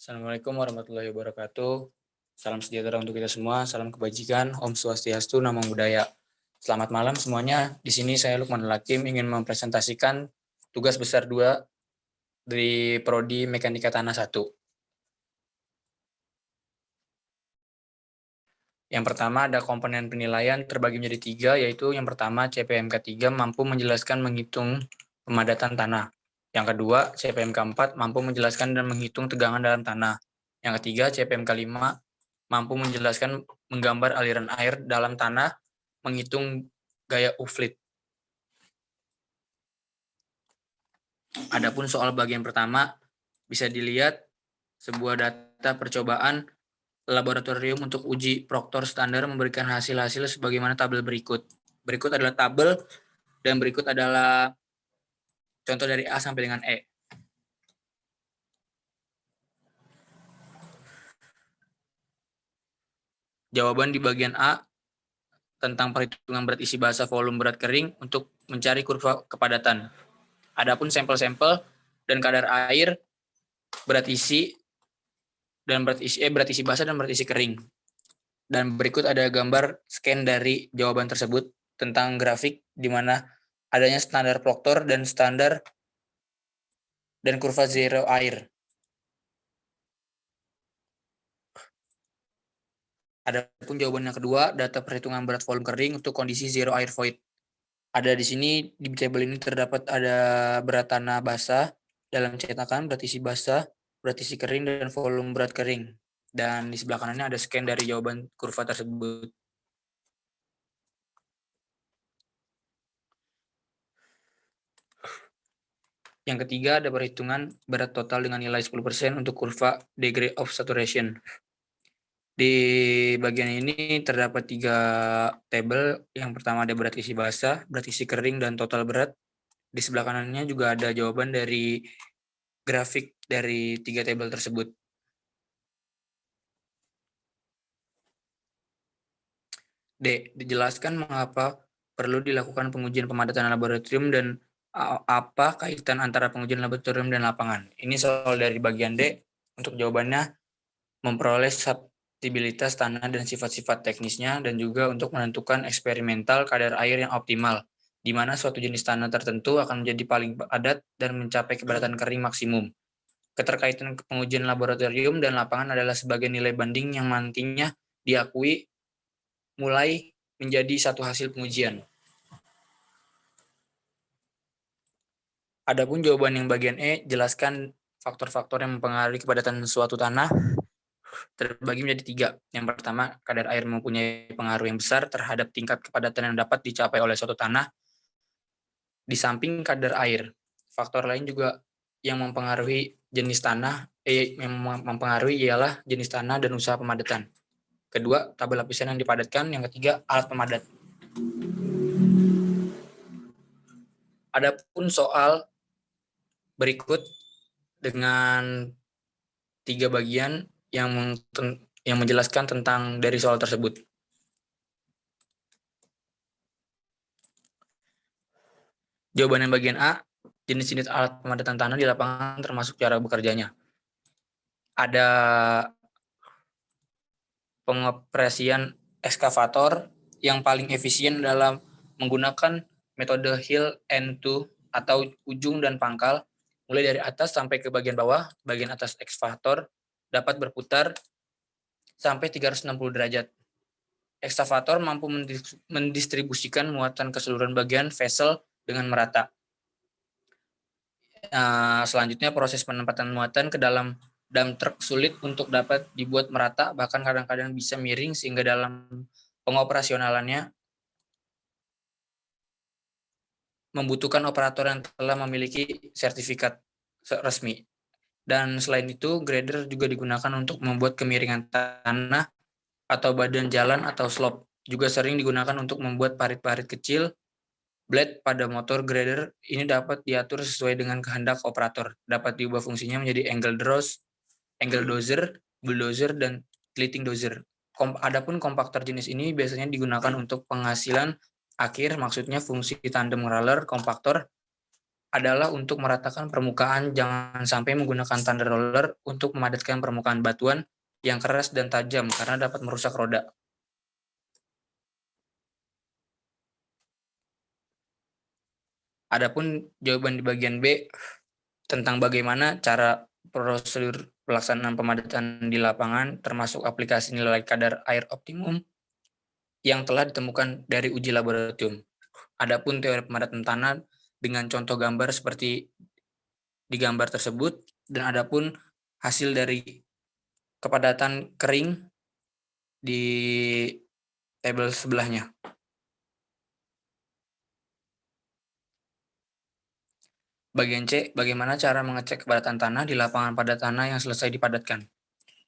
Assalamualaikum warahmatullahi wabarakatuh. Salam sejahtera untuk kita semua, salam kebajikan, Om Swastiastu, Namo Buddhaya. Selamat malam semuanya. Di sini saya Lukman Hakim ingin mempresentasikan tugas besar 2 dari Prodi Mekanika Tanah 1. Yang pertama ada komponen penilaian terbagi menjadi 3, yaitu yang pertama CPMK 3 mampu menjelaskan menghitung pemadatan tanah. Yang kedua, CPMK 4 mampu menjelaskan dan menghitung tegangan dalam tanah. Yang ketiga, CPMK 5 mampu menjelaskan menggambar aliran air dalam tanah, menghitung gaya Euclid. Adapun soal bagian pertama, bisa dilihat sebuah data percobaan laboratorium untuk uji proktor standar memberikan hasil-hasil sebagaimana tabel berikut. Berikut adalah tabel dan berikut adalah contoh dari A sampai dengan E. Jawaban di bagian A tentang perhitungan berat isi basa volume berat kering untuk mencari kurva kepadatan. Adapun sampel-sampel dan kadar air, berat isi dan berat isi basa dan berat isi kering. Dan berikut ada gambar scan dari jawaban tersebut tentang grafik di mana adanya standar proktor dan standar dan kurva zero air. Adapun jawaban yang kedua, data perhitungan berat volume kering untuk kondisi zero air void. Ada di sini di tabel ini terdapat ada berat tanah basah dalam cetakan, berat isi basah, berat isi kering, dan volume berat kering. Dan di sebelah kanannya ada scan dari jawaban kurva tersebut. Yang ketiga ada perhitungan berat total dengan nilai 10% untuk kurva degree of saturation. Di bagian ini terdapat 3 tabel. Yang pertama ada berat isi basah, berat isi kering, dan total berat. Di sebelah kanannya juga ada jawaban dari grafik dari 3 tabel tersebut. D. Dijelaskan mengapa perlu dilakukan pengujian pemadatan laboratorium dan apa kaitan antara pengujian laboratorium dan lapangan. Ini soal dari bagian D. Untuk jawabannya, memperoleh subtibilitas tanah dan sifat-sifat teknisnya, dan juga untuk menentukan eksperimental kadar air yang optimal, di mana suatu jenis tanah tertentu akan menjadi paling padat dan mencapai kepadatan kering maksimum. Keterkaitan pengujian laboratorium dan lapangan adalah sebagai nilai banding yang nantinya diakui mulai menjadi satu hasil pengujian. Adapun jawaban yang bagian E, jelaskan faktor-faktor yang mempengaruhi kepadatan suatu tanah terbagi menjadi 3. Yang pertama, kadar air mempunyai pengaruh yang besar terhadap tingkat kepadatan yang dapat dicapai oleh suatu tanah. Di samping kadar air, faktor lain juga yang mempengaruhi jenis tanah, yang mempengaruhi ialah jenis tanah dan usaha pemadatan. Kedua, tabel lapisan yang dipadatkan. Yang ketiga, alat pemadat. Adapun soal berikut dengan 3 bagian yang menjelaskan tentang dari soal tersebut. Jawaban yang bagian A, jenis-jenis alat pemadatan tanah di lapangan termasuk cara bekerjanya. Ada pengoperasian ekskavator yang paling efisien dalam menggunakan metode heel and toe atau ujung dan pangkal, mulai dari atas sampai ke bagian bawah. Bagian atas ekskavator dapat berputar sampai 360 derajat. Ekskavator mampu mendistribusikan muatan ke seluruh bagian vessel dengan merata. Selanjutnya, proses penempatan muatan ke dalam dump truck sulit untuk dapat dibuat merata, bahkan kadang-kadang bisa miring, sehingga dalam pengoperasionalannya membutuhkan operator yang telah memiliki sertifikat resmi. Dan selain itu, grader juga digunakan untuk membuat kemiringan tanah atau badan jalan atau slope. Juga sering digunakan untuk membuat parit-parit kecil. Blade pada motor grader ini dapat diatur sesuai dengan kehendak operator. Dapat diubah fungsinya menjadi angle dozer, bulldozer, dan tilting dozer. Adapun kompaktor jenis ini biasanya digunakan untuk penghasilan akhir, maksudnya fungsi tandem roller kompaktor adalah untuk meratakan permukaan, jangan sampai menggunakan thunder roller untuk memadatkan permukaan batuan yang keras dan tajam karena dapat merusak roda. Adapun jawaban di bagian B tentang bagaimana cara prosedur pelaksanaan pemadatan di lapangan termasuk aplikasi nilai kadar air optimum yang telah ditemukan dari uji laboratorium. Adapun teori pemadatan tanah dengan contoh gambar seperti di gambar tersebut, dan adapun hasil dari kepadatan kering di tabel sebelahnya. Bagian C, bagaimana cara mengecek kepadatan tanah di lapangan padat tanah yang selesai dipadatkan.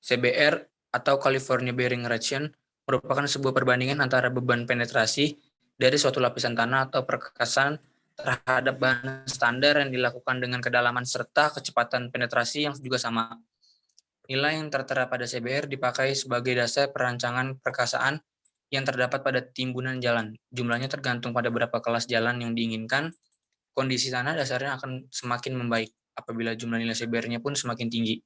CBR atau California Bearing Ration merupakan sebuah perbandingan antara beban penetrasi dari suatu lapisan tanah atau perkasan terhadap bahan standar yang dilakukan dengan kedalaman serta kecepatan penetrasi yang juga sama. Nilai yang tertera pada CBR dipakai sebagai dasar perancangan perkasaan yang terdapat pada timbunan jalan. Jumlahnya tergantung pada berapa kelas jalan yang diinginkan. Kondisi tanah dasarnya akan semakin membaik apabila jumlah nilai CBR-nya pun semakin tinggi.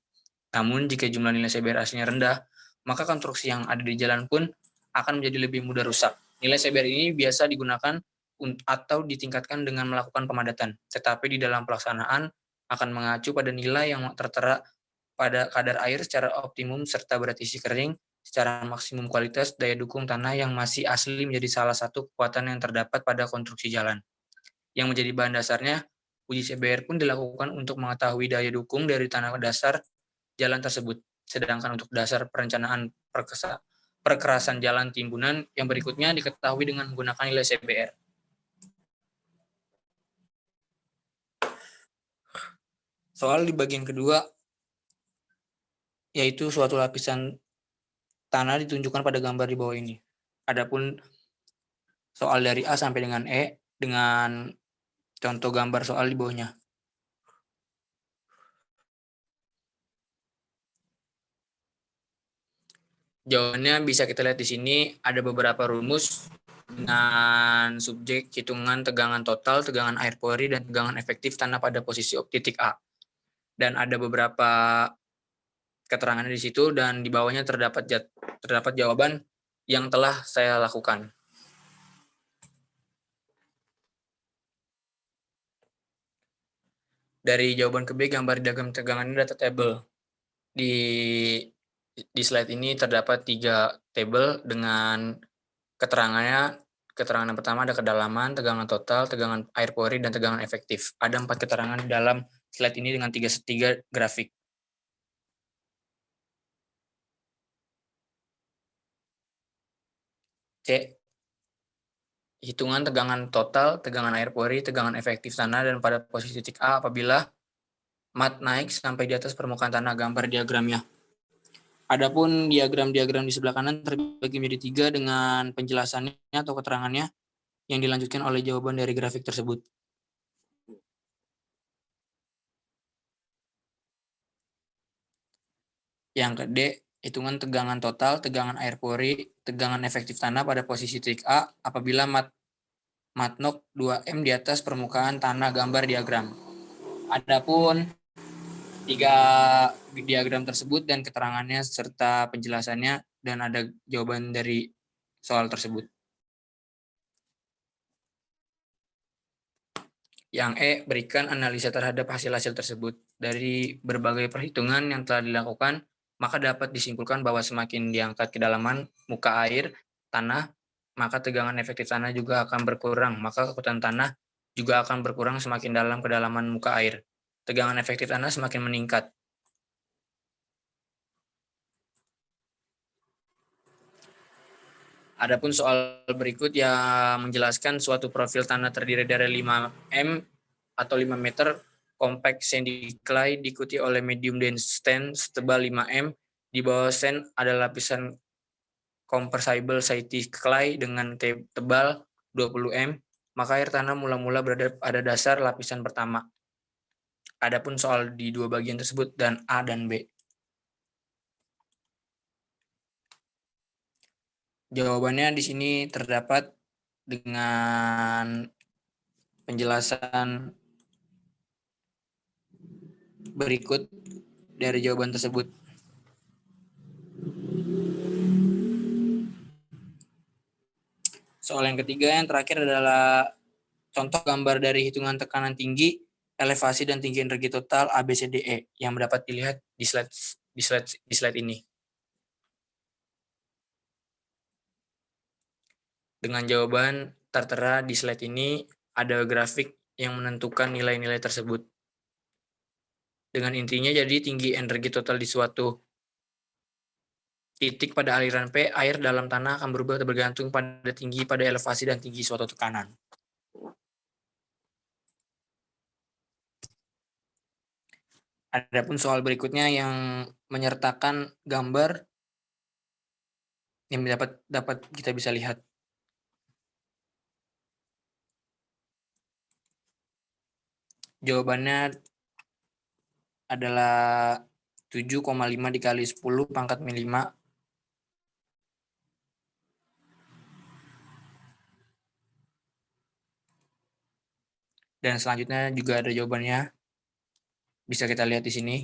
Namun, jika jumlah nilai CBR aslinya rendah, maka konstruksi yang ada di jalan pun akan menjadi lebih mudah rusak. Nilai CBR ini biasa digunakan atau ditingkatkan dengan melakukan pemadatan, tetapi di dalam pelaksanaan akan mengacu pada nilai yang tertera pada kadar air secara optimum serta berat isi kering secara maksimum kualitas daya dukung tanah yang masih asli menjadi salah satu kekuatan yang terdapat pada konstruksi jalan. Yang menjadi bahan dasarnya, uji CBR pun dilakukan untuk mengetahui daya dukung dari tanah dasar jalan tersebut. Sedangkan untuk dasar perencanaan perkerasan jalan timbunan yang berikutnya diketahui dengan menggunakan nilai CBR. Soal di bagian kedua, yaitu suatu lapisan tanah ditunjukkan pada gambar di bawah ini. Adapun soal dari A sampai dengan E dengan contoh gambar soal di bawahnya. Jawabannya bisa kita lihat di sini, ada beberapa rumus dengan subjek hitungan tegangan total, tegangan air pori, dan tegangan efektif tanah pada posisi titik A. Dan ada beberapa keterangan di situ, dan di bawahnya terdapat jawaban yang telah saya lakukan. Dari jawaban ke B, gambar diagram tegangan ini data table. Di slide ini terdapat 3 tabel dengan keterangannya. Keterangan yang pertama ada kedalaman, tegangan total, tegangan air pori, dan tegangan efektif. Ada 4 keterangan di dalam slide ini dengan 3 grafik. C. Hitungan tegangan total, tegangan air pori, tegangan efektif tanah, dan pada posisi titik A apabila mat naik sampai di atas permukaan tanah, gambar diagramnya. Adapun diagram-diagram di sebelah kanan terbagi menjadi 3 dengan penjelasannya atau keterangannya yang dilanjutkan oleh jawaban dari grafik tersebut. Yang ke D, hitungan tegangan total, tegangan air pori, tegangan efektif tanah pada posisi titik A apabila matnok 2M di atas permukaan tanah, gambar diagram. Adapun 3 diagram tersebut dan keterangannya serta penjelasannya, dan ada jawaban dari soal tersebut. Yang E, berikan analisa terhadap hasil-hasil tersebut. Dari berbagai perhitungan yang telah dilakukan, maka dapat disimpulkan bahwa semakin diangkat kedalaman muka air tanah, maka tegangan efektif tanah juga akan berkurang, maka kekuatan tanah juga akan berkurang semakin dalam kedalaman muka air. Tegangan efektif tanah semakin meningkat. Adapun soal berikut yang menjelaskan suatu profil tanah terdiri dari 5M atau 5 meter compact sandy clay diikuti oleh medium dense sand setebal 5M. Di bawah sand ada lapisan compressible sandy clay dengan tebal 20M. Maka air tanah mula-mula berada pada dasar lapisan pertama. Adapun soal di 2 bagian tersebut dan A dan B. Jawabannya di sini terdapat dengan penjelasan berikut dari jawaban tersebut. Soal yang ketiga, yang terakhir adalah contoh gambar dari hitungan tekanan tinggi, elevasi, dan tinggi energi total ABCDE yang dapat dilihat di slide ini. Dengan jawaban tertera di slide ini, ada grafik yang menentukan nilai-nilai tersebut. Dengan intinya, jadi tinggi energi total di suatu titik pada aliran P, air dalam tanah akan berubah bergantung pada tinggi pada elevasi dan tinggi suatu tekanan. Adapun soal berikutnya yang menyertakan gambar yang dapat kita bisa lihat. Jawabannya adalah 7,5 dikali 10 pangkat min 5. Dan selanjutnya juga ada jawabannya. Bisa kita lihat di sini.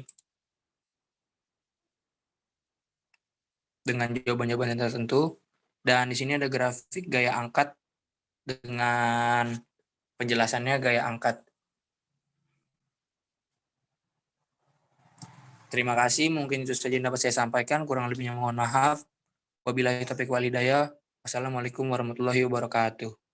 Dengan jawaban-jawaban yang tertentu. Dan di sini ada grafik gaya angkat dengan penjelasannya gaya angkat. Terima kasih, mungkin itu saja yang dapat saya sampaikan. Kurang lebihnya mohon maaf. Wabillahi taufiq wal hidayah. Wassalamualaikum warahmatullahi wabarakatuh.